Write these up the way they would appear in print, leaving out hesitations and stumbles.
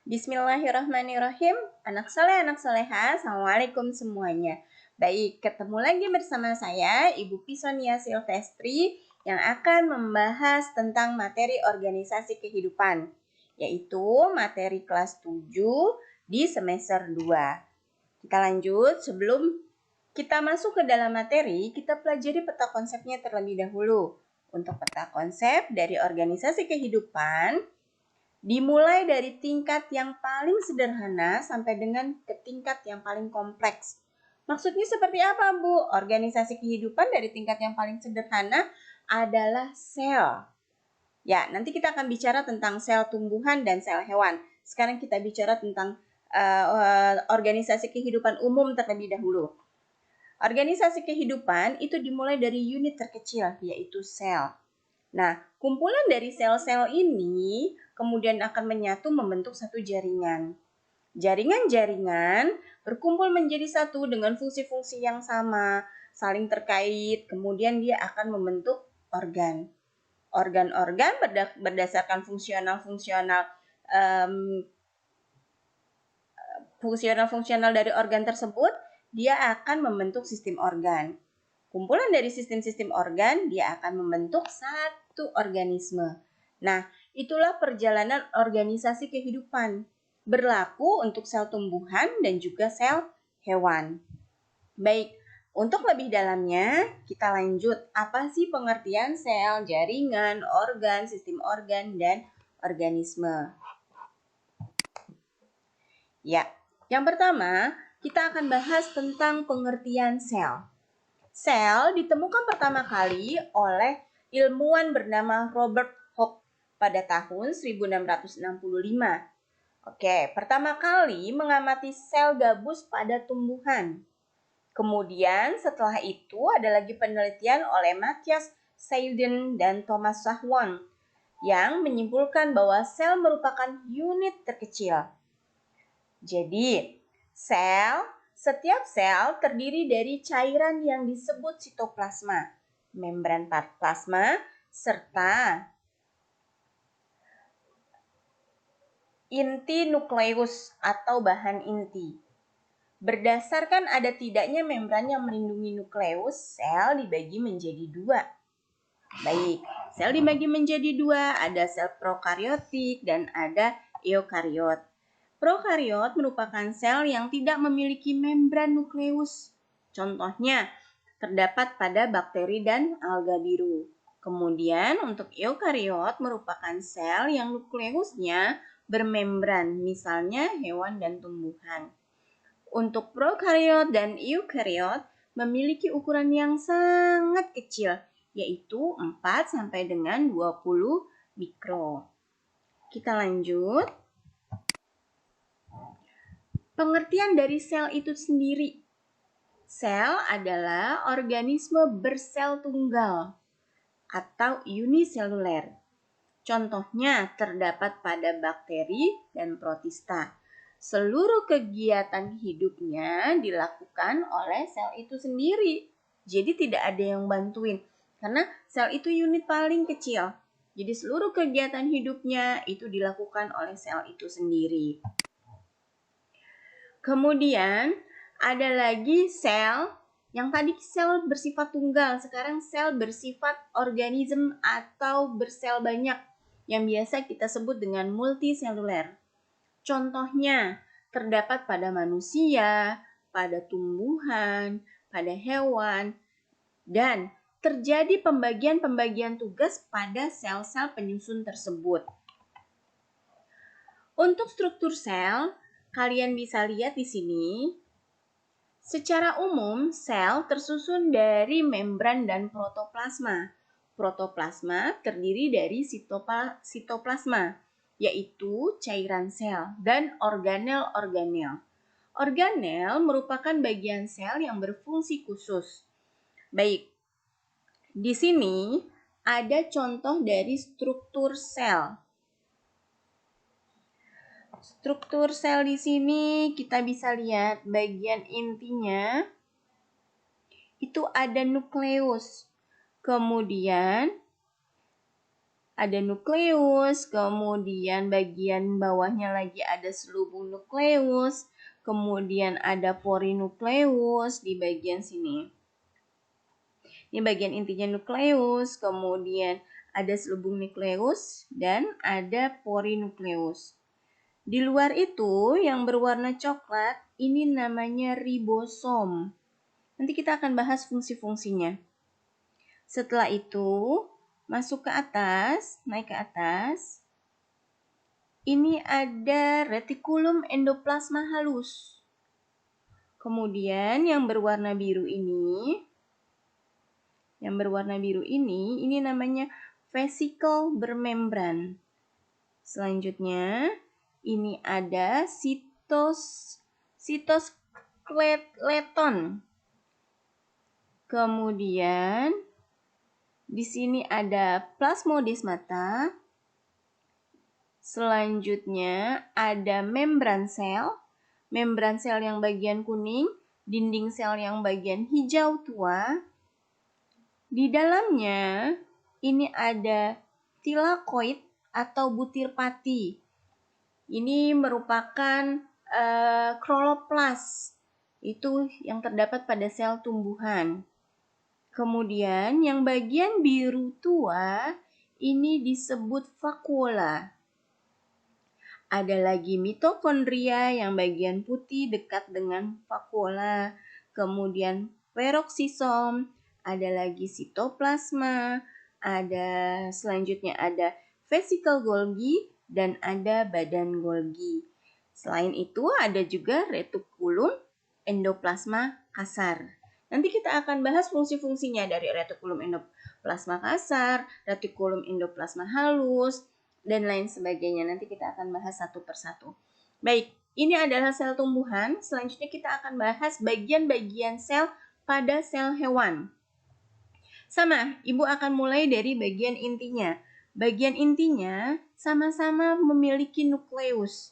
Bismillahirrahmanirrahim. Anak soleh, anak soleha, Assalamualaikum semuanya. Baik, ketemu lagi bersama saya, Ibu Pisonia Silvestri, yang akan membahas tentang materi organisasi kehidupan, yaitu materi kelas 7 di semester 2. Kita lanjut, sebelum kita masuk ke dalam materi, kita pelajari peta konsepnya terlebih dahulu. Untuk peta konsep dari organisasi kehidupan, dimulai dari tingkat yang paling sederhana sampai dengan ke tingkat yang paling kompleks. Maksudnya seperti apa, Bu? Organisasi kehidupan dari tingkat yang paling sederhana adalah sel. Ya, nanti kita akan bicara tentang sel tumbuhan dan sel hewan. Sekarang kita bicara tentang organisasi kehidupan umum terlebih dahulu. Organisasi kehidupan itu dimulai dari unit terkecil, yaitu sel. Nah, kumpulan dari sel-sel ini kemudian akan menyatu membentuk satu jaringan. Jaringan-jaringan berkumpul menjadi satu dengan fungsi-fungsi yang sama, saling terkait, kemudian dia akan membentuk organ. Organ-organ berdasarkan fungsional dari organ tersebut, dia akan membentuk sistem organ. Kumpulan dari sistem-sistem organ, dia akan membentuk satu organisme. Nah, itulah perjalanan organisasi kehidupan. Berlaku untuk sel tumbuhan dan juga sel hewan. Baik, untuk lebih dalamnya, kita lanjut. Apa sih pengertian sel, jaringan, organ, sistem organ, dan organisme? Ya, yang pertama, kita akan bahas tentang pengertian sel. Sel ditemukan pertama kali oleh ilmuwan bernama Robert Hooke pada tahun 1665. Oke, pertama kali mengamati sel gabus pada tumbuhan. Kemudian setelah itu ada lagi penelitian oleh Matthias Seiden dan Thomas Sahwan yang menyimpulkan bahwa sel merupakan unit terkecil. Jadi, setiap sel terdiri dari cairan yang disebut sitoplasma, membran plasma, serta inti nukleus atau bahan inti. Berdasarkan ada tidaknya membran yang melindungi nukleus, sel dibagi menjadi dua. Baik, sel dibagi menjadi dua, ada sel prokariotik dan ada eukariot. Prokariot merupakan sel yang tidak memiliki membran nukleus. Contohnya, terdapat pada bakteri dan alga biru. Kemudian, untuk eukariot merupakan sel yang nukleusnya bermembran, misalnya hewan dan tumbuhan. Untuk prokariot dan eukariot memiliki ukuran yang sangat kecil, yaitu 4 sampai dengan 20 mikro. Kita lanjut. Pengertian dari sel itu sendiri. Sel adalah organisme bersel tunggal atau uniseluler. Contohnya terdapat pada bakteri dan protista. Seluruh kegiatan hidupnya dilakukan oleh sel itu sendiri. Jadi tidak ada yang bantuin karena sel itu unit paling kecil. Jadi seluruh kegiatan hidupnya itu dilakukan oleh sel itu sendiri. Kemudian ada lagi sel yang tadi sel bersifat tunggal, sekarang sel bersifat organisme atau bersel banyak yang biasa kita sebut dengan multiseluler. Contohnya terdapat pada manusia, pada tumbuhan, pada hewan, dan terjadi pembagian-pembagian tugas pada sel-sel penyusun tersebut. Untuk struktur sel, kalian bisa lihat di sini. Secara umum, sel tersusun dari membran dan protoplasma. Protoplasma terdiri dari sitoplasma, yaitu cairan sel, dan organel-organel. Organel merupakan bagian sel yang berfungsi khusus. Baik, di sini ada contoh dari struktur sel. Struktur sel di sini kita bisa lihat bagian intinya itu ada nukleus. Kemudian ada nukleus, kemudian bagian bawahnya lagi ada selubung nukleus, kemudian ada porinukleus di bagian sini. Ini bagian intinya nukleus, kemudian ada selubung nukleus, dan ada porinukleus. Di luar itu, yang berwarna coklat, ini namanya ribosom. Nanti kita akan bahas fungsi-fungsinya. Setelah itu, masuk ke atas, naik ke atas. Ini ada retikulum endoplasma halus. Kemudian yang berwarna biru ini, ini namanya vesikel bermembran. Selanjutnya, ini ada sitoskeleton. Kemudian di sini ada plasmodesmata. Selanjutnya ada membran sel. Membran sel yang bagian kuning, dinding sel yang bagian hijau tua. Di dalamnya ini ada tilakoid atau butir pati. Ini merupakan kloroplas. Itu yang terdapat pada sel tumbuhan. Kemudian yang bagian biru tua ini disebut vakuola. Ada lagi mitokondria yang bagian putih dekat dengan vakuola. Kemudian peroksisom, ada lagi sitoplasma, selanjutnya ada vesikel Golgi, dan ada badan Golgi. Selain itu ada juga retikulum endoplasma kasar. Nanti kita akan bahas fungsi-fungsinya dari retikulum endoplasma kasar, retikulum endoplasma halus, dan lain sebagainya. Nanti kita akan bahas satu persatu. Baik, ini adalah sel tumbuhan. Selanjutnya kita akan bahas bagian-bagian sel pada sel hewan. Sama, Ibu akan mulai dari bagian intinya. Bagian intinya sama-sama memiliki nukleus.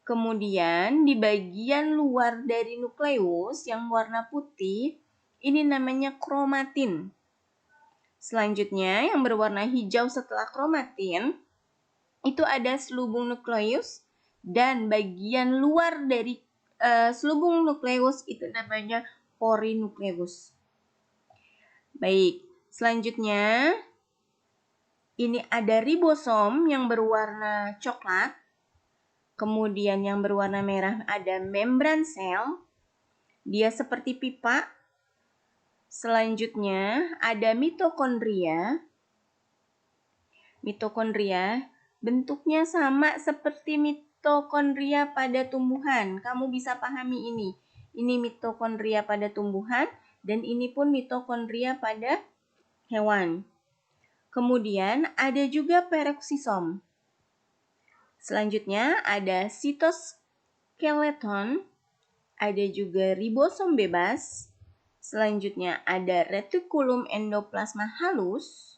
Kemudian di bagian luar dari nukleus yang warna putih, ini namanya kromatin. Selanjutnya yang berwarna hijau setelah kromatin, itu ada selubung nukleus, dan bagian luar dari selubung nukleus itu namanya porinukleus. Baik, selanjutnya ini ada ribosom yang berwarna coklat. Kemudian yang berwarna merah ada membran sel. Dia seperti pipa. Selanjutnya ada mitokondria. Mitokondria bentuknya sama seperti mitokondria pada tumbuhan. Kamu bisa pahami ini. Ini mitokondria pada tumbuhan dan ini pun mitokondria pada hewan. Kemudian ada juga peroksisom. Selanjutnya ada sitoskeleton, ada juga ribosom bebas. Selanjutnya ada retikulum endoplasma halus.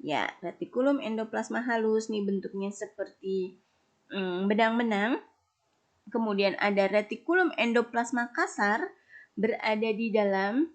Ya, retikulum endoplasma halus nih bentuknya seperti benang-benang. Kemudian ada retikulum endoplasma kasar berada di dalam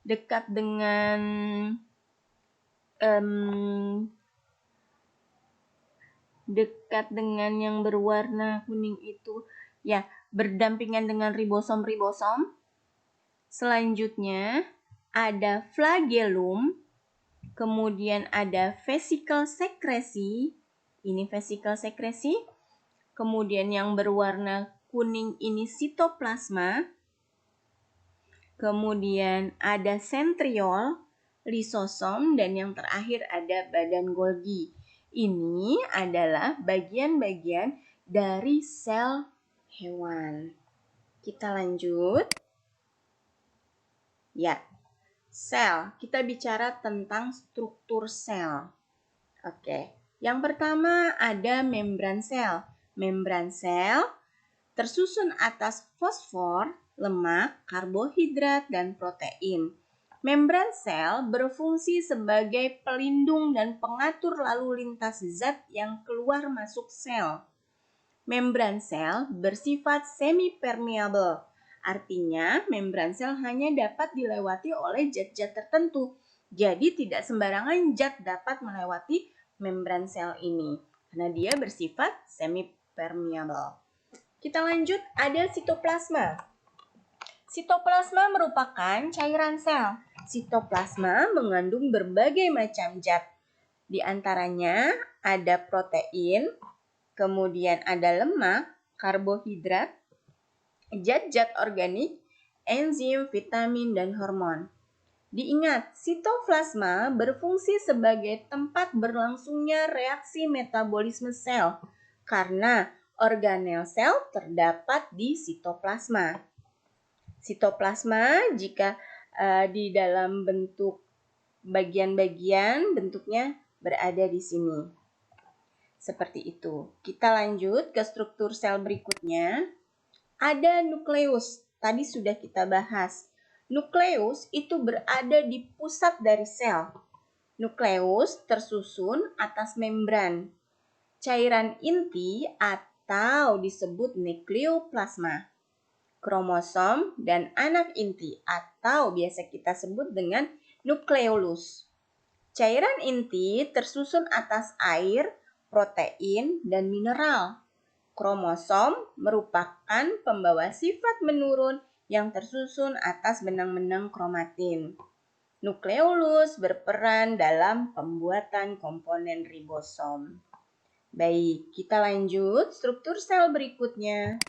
dekat dengan yang berwarna kuning itu, ya, berdampingan dengan ribosom-ribosom. Selanjutnya ada flagellum, kemudian ada vesikel sekresi. Ini vesikel sekresi. Kemudian yang berwarna kuning ini sitoplasma. Kemudian ada sentriol, lisosom, dan yang terakhir ada badan Golgi. Ini adalah bagian-bagian dari sel hewan. Kita lanjut. Ya, sel. Kita bicara tentang struktur sel. Oke. Yang pertama ada membran sel. Membran sel tersusun atas fosfor, lemak, karbohidrat, dan protein. Membran sel berfungsi sebagai pelindung dan pengatur lalu lintas zat yang keluar masuk sel. Membran sel bersifat semi-permeable. Artinya, membran sel hanya dapat dilewati oleh zat-zat tertentu. Jadi, tidak sembarangan zat dapat melewati membran sel ini karena dia bersifat semi-permeable. Kita lanjut, ada sitoplasma. Sitoplasma merupakan cairan sel. Sitoplasma mengandung berbagai macam zat. Di antaranya ada protein, kemudian ada lemak, karbohidrat, zat-zat organik, enzim, vitamin, dan hormon. Diingat, sitoplasma berfungsi sebagai tempat berlangsungnya reaksi metabolisme sel karena organel sel terdapat di sitoplasma. Sitoplasma jika di dalam bentuk bagian-bagian bentuknya berada di sini. Seperti itu. Kita lanjut ke struktur sel berikutnya. Ada nukleus. Tadi sudah kita bahas. Nukleus itu berada di pusat dari sel. Nukleus tersusun atas membran. Cairan inti atau disebut nukleoplasma. Kromosom dan anak inti atau biasa kita sebut dengan nukleolus. Cairan inti tersusun atas air, protein, dan mineral. Kromosom merupakan pembawa sifat menurun yang tersusun atas benang-benang kromatin. Nukleolus berperan dalam pembuatan komponen ribosom. Baik, kita lanjut struktur sel berikutnya.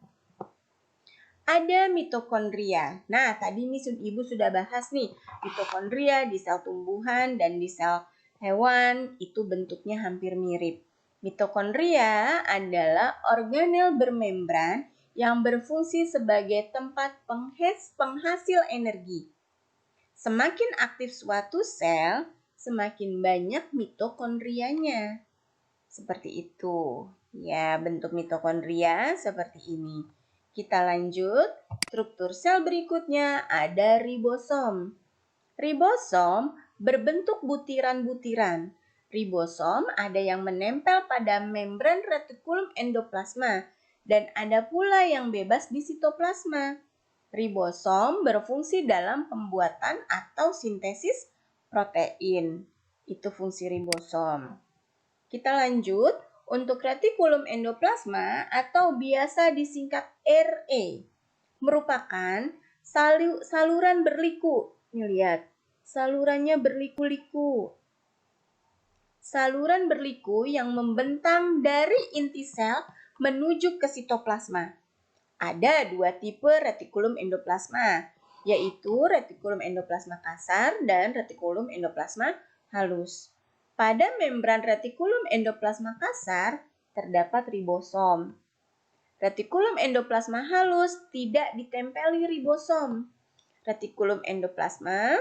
Ada mitokondria. Nah, tadi nih Ibu sudah bahas nih, mitokondria di sel tumbuhan dan di sel hewan itu bentuknya hampir mirip. Mitokondria adalah organel bermembran yang berfungsi sebagai tempat penghasil energi. Semakin aktif suatu sel, semakin banyak mitokondrianya. Seperti itu. Ya, bentuk mitokondria seperti ini. Kita lanjut, struktur sel berikutnya ada ribosom. Ribosom berbentuk butiran-butiran. Ribosom ada yang menempel pada membran retikulum endoplasma dan ada pula yang bebas di sitoplasma. Ribosom berfungsi dalam pembuatan atau sintesis protein. Itu fungsi ribosom. Kita lanjut. Untuk retikulum endoplasma atau biasa disingkat RE merupakan saluran berliku. Nih lihat, salurannya berliku-liku. Saluran berliku yang membentang dari inti sel menuju ke sitoplasma. Ada dua tipe retikulum endoplasma, yaitu retikulum endoplasma kasar dan retikulum endoplasma halus. Pada membran retikulum endoplasma kasar terdapat ribosom. Retikulum endoplasma halus tidak ditempeli ribosom. Retikulum endoplasma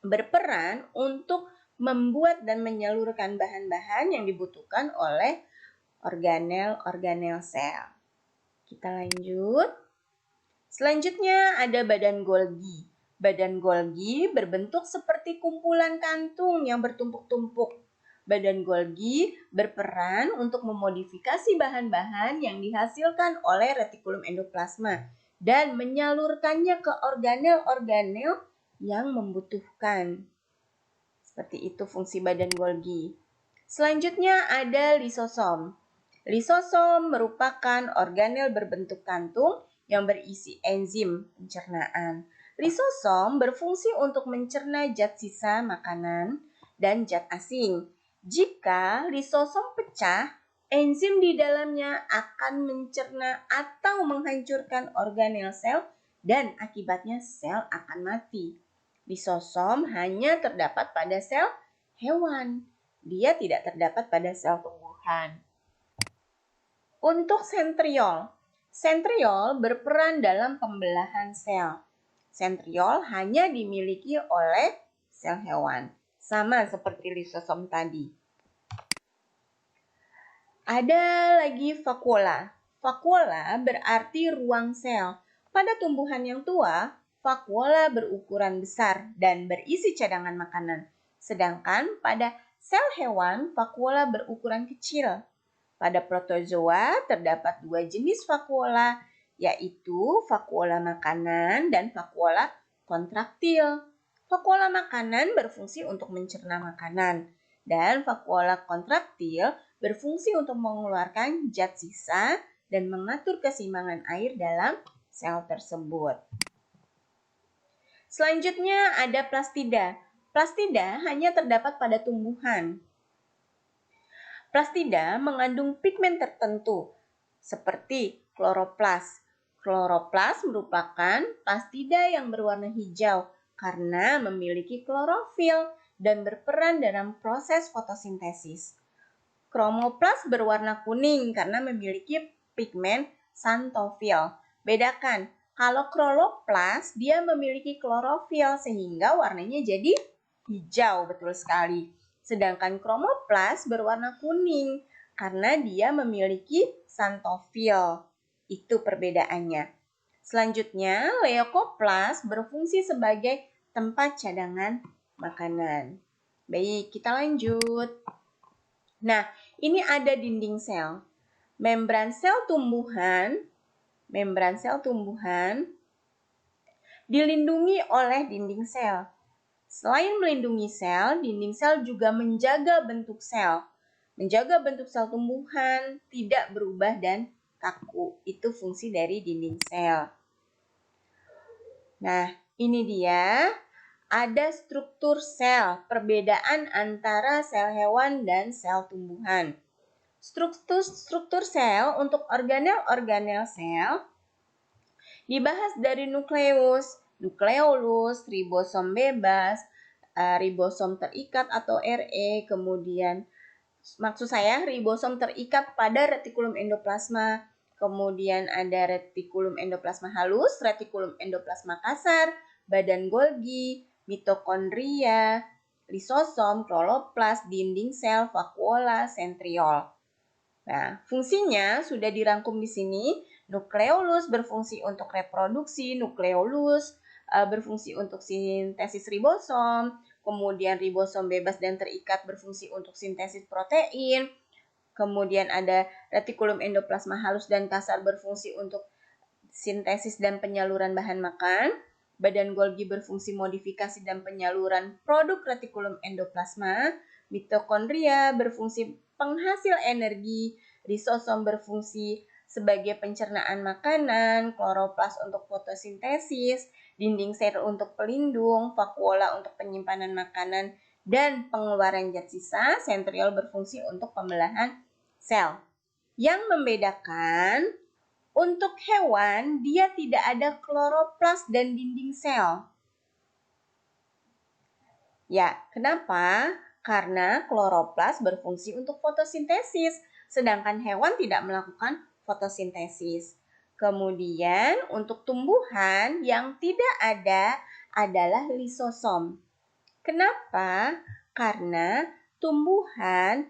berperan untuk membuat dan menyalurkan bahan-bahan yang dibutuhkan oleh organel-organel sel. Kita lanjut. Selanjutnya ada badan Golgi. Badan Golgi berbentuk seperti kumpulan kantung yang bertumpuk-tumpuk. Badan Golgi berperan untuk memodifikasi bahan-bahan yang dihasilkan oleh retikulum endoplasma dan menyalurkannya ke organel-organel yang membutuhkan. Seperti itu fungsi badan Golgi. Selanjutnya ada lisosom. Lisosom merupakan organel berbentuk kantung yang berisi enzim pencernaan. Lisosom berfungsi untuk mencerna zat sisa makanan dan zat asing. Jika lisosom pecah, enzim di dalamnya akan mencerna atau menghancurkan organel sel dan akibatnya sel akan mati. Lisosom hanya terdapat pada sel hewan. Dia tidak terdapat pada sel tumbuhan. Untuk sentriol. Sentriol berperan dalam pembelahan sel. Sentriol hanya dimiliki oleh sel hewan. Sama seperti lisosom tadi. Ada lagi vakuola. Vakuola berarti ruang sel. Pada tumbuhan yang tua, vakuola berukuran besar dan berisi cadangan makanan. Sedangkan pada sel hewan, vakuola berukuran kecil. Pada protozoa terdapat dua jenis vakuola, yaitu vakuola makanan dan vakuola kontraktil. Vakuola makanan berfungsi untuk mencerna makanan, Dan vakuola kontraktil berfungsi untuk mengeluarkan zat sisa dan mengatur keseimbangan air dalam sel tersebut. Selanjutnya ada plastida. Plastida hanya terdapat pada tumbuhan. Plastida mengandung pigmen tertentu seperti kloroplas. Kloroplas merupakan plastida yang berwarna hijau karena memiliki klorofil dan berperan dalam proses fotosintesis. Kromoplas berwarna kuning karena memiliki pigmen xanthofil. Bedakan, kalau kloroplas dia memiliki klorofil sehingga warnanya jadi hijau, betul sekali. Sedangkan kromoplas berwarna kuning karena dia memiliki xanthofil. Itu perbedaannya. Selanjutnya, leukoplast berfungsi sebagai tempat cadangan makanan. Baik, kita lanjut. Nah, ini ada dinding sel. Membran sel tumbuhan dilindungi oleh dinding sel. Selain melindungi sel, dinding sel juga menjaga bentuk sel. Menjaga bentuk sel tumbuhan tidak berubah dan kaku. Itu fungsi dari dinding sel. Nah, ini dia. Ada struktur sel, perbedaan antara sel hewan dan sel tumbuhan. Struktur sel untuk organel-organel sel dibahas dari nukleus, nukleolus, ribosom bebas, ribosom terikat atau RE, kemudian maksud saya ribosom terikat pada retikulum endoplasma, kemudian ada retikulum endoplasma halus, retikulum endoplasma kasar, badan Golgi, mitokondria, lisosom, kloroplas, dinding sel, vakuola, sentriol. Nah, fungsinya sudah dirangkum di sini. Nukleolus berfungsi untuk reproduksi, nukleolus berfungsi untuk sintesis ribosom, kemudian ribosom bebas dan terikat berfungsi untuk sintesis protein, kemudian ada retikulum endoplasma halus dan kasar berfungsi untuk sintesis dan penyaluran bahan makan, badan Golgi berfungsi modifikasi dan penyaluran produk retikulum endoplasma, mitokondria berfungsi penghasil energi, lisosom berfungsi sebagai pencernaan makanan, kloroplas untuk fotosintesis, dinding sel untuk pelindung, vakuola untuk penyimpanan makanan dan pengeluaran zat sisa, sentriol berfungsi untuk pembelahan sel. Yang membedakan, untuk hewan dia tidak ada kloroplas dan dinding sel. Ya, kenapa? Karena kloroplas berfungsi untuk fotosintesis, sedangkan hewan tidak melakukan fotosintesis. Kemudian untuk tumbuhan yang tidak ada adalah lisosom. Kenapa? Karena tumbuhan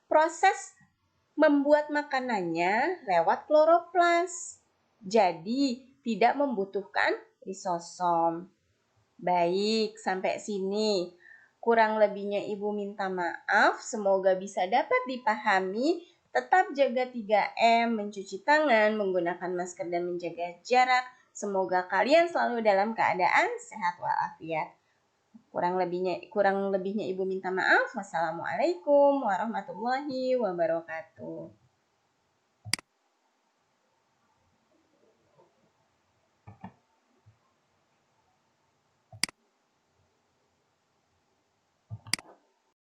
proses membuat makanannya lewat kloroplas. Jadi tidak membutuhkan lisosom. Baik, sampai sini. Kurang lebihnya Ibu minta maaf. Semoga bisa dapat dipahami. Tetap jaga 3M, mencuci tangan, menggunakan masker dan menjaga jarak. Semoga kalian selalu dalam keadaan sehat walafiat. Kurang lebihnya Ibu minta maaf. Wassalamualaikum warahmatullahi wabarakatuh.